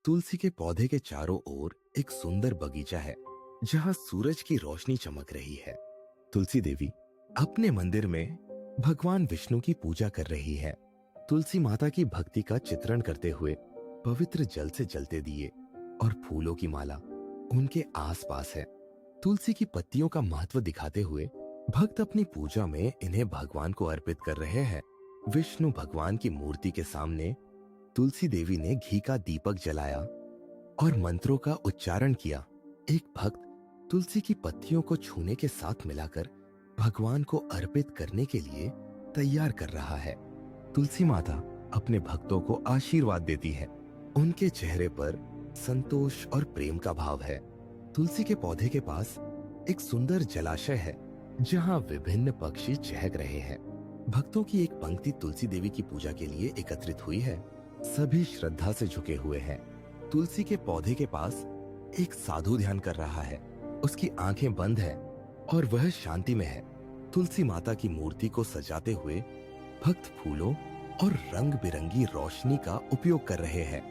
तुलसी के पौधे के चारों ओर एक सुंदर बगीचा है जहां सूरज की रोशनी चमक रही है। तुलसी देवी अपने मंदिर में भगवान विष्णु की पूजा कर रही है। तुलसी माता की भक्ति का चित्रण करते हुए पवित्र जल से जलते दिए और फूलों की माला उनके आसपास है। तुलसी की पत्तियों का महत्व दिखाते हुए भक्त अपनी पूजा में इन्हें भगवान को अर्पित कर रहे हैं। विष्णु भगवान की मूर्ति के सामने तुलसी देवी ने घी का दीपक जलाया और मंत्रों का उच्चारण किया। एक भक्त तुलसी की पत्तियों को छूने के साथ मिलाकर भगवान को अर्पित करने के लिए तैयार कर रहा है। तुलसी माता अपने भक्तों को आशीर्वाद देती है। उनके चेहरे पर संतोष और प्रेम का भाव है। तुलसी के पौधे के पास एक सुंदर जलाशय है जहां विभिन्न पक्षी चहक रहे हैं। भक्तों की एक पंक्ति तुलसी देवी की पूजा के लिए एकत्रित हुई है। सभी श्रद्धा से झुके हुए हैं। तुलसी के पौधे के पास एक साधु ध्यान कर रहा है। उसकी आंखें बंद है और वह शांति में है। तुलसी माता की मूर्ति को सजाते हुए भक्त फूलों और रंग बिरंगी रोशनी का उपयोग कर रहे हैं।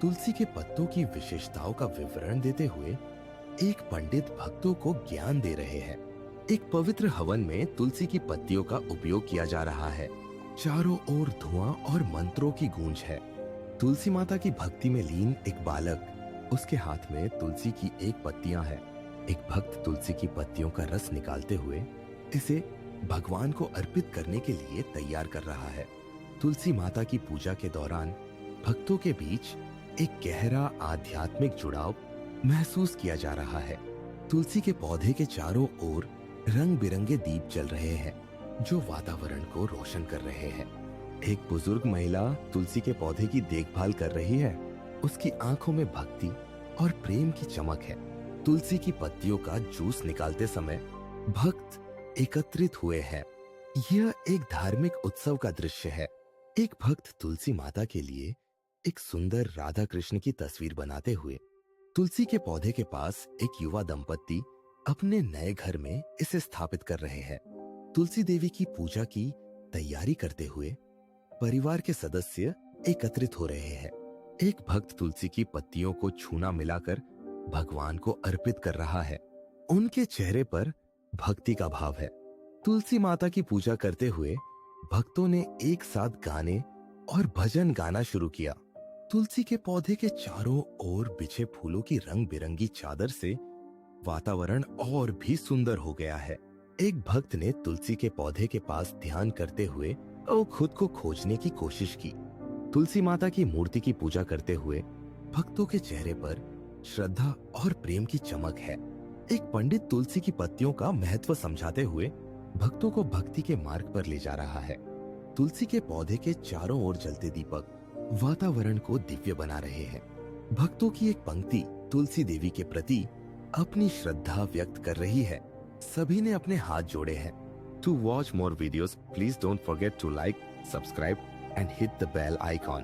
तुलसी के पत्तों की विशेषताओं का विवरण देते हुए एक पंडित भक्तों को ज्ञान दे रहे हैं। एक पवित्र हवन में तुलसी की पत्तियों का उपयोग किया जा रहा है। चारों ओर धुआं और मंत्रों की गूंज है। तुलसी माता की भक्ति में लीन एक बालक, उसके हाथ में तुलसी की एक पत्तियां है। एक भक्त तुलसी की पत्तियों का रस निकालते हुए इसे भगवान को अर्पित करने के लिए तैयार कर रहा है। तुलसी माता की पूजा के दौरान भक्तों के बीच एक गहरा आध्यात्मिक जुड़ाव महसूस किया जा रहा है। तुलसी के पौधे के चारों ओर रंग बिरंगे दीप जल रहे हैं जो वातावरण को रोशन कर रहे हैं। एक बुजुर्ग महिला तुलसी के पौधे की देखभाल कर रही है। उसकी आंखों में भक्ति और प्रेम की चमक है। तुलसी की पत्तियों का जूस निकालते समय भक्त एकत्रित हुए हैं। यह एक धार्मिक उत्सव का दृश्य है। एक भक्त तुलसी माता के लिए एक सुंदर राधा कृष्ण की तस्वीर बनाते हुए तुलसी के पौधे के पास एक युवा दंपत्ति अपने नए घर में इसे स्थापित कर रहे हैं। तुलसी देवी की पूजा की तैयारी करते हुए परिवार के सदस्य एकत्रित हो रहे हैं। एक भक्त तुलसी की पत्तियों को छूना मिलाकर भगवान को अर्पित कर रहा है। उनके चेहरे पर भक्ति का भाव है। तुलसी माता की पूजा करते हुए भक्तों ने एक साथ गाने और भजन गाना शुरू किया। तुलसी के पौधे के चारों ओर बिछे फूलों की रंग बिरंगी चादर से वातावरण और भी सुंदर हो गया है। एक भक्त ने तुलसी के पौधे के पास ध्यान करते हुए खुद को खोजने की कोशिश की। तुलसी माता की मूर्ति की पूजा करते हुए भक्तों के चेहरे पर श्रद्धा और प्रेम की चमक है। एक पंडित तुलसी की पत्तियों का महत्व समझाते हुए भक्तों को भक्ति के मार्ग पर ले जा रहा है। तुलसी के पौधे के चारों ओर जलते दीपक वातावरण को दिव्य बना रहे हैं। भक्तों की एक पंक्ति तुलसी देवी के प्रति अपनी श्रद्धा व्यक्त कर रही है। सभी ने अपने हाथ जोड़े हैं। To watch more videos, please don't forget to like, subscribe and hit the bell icon.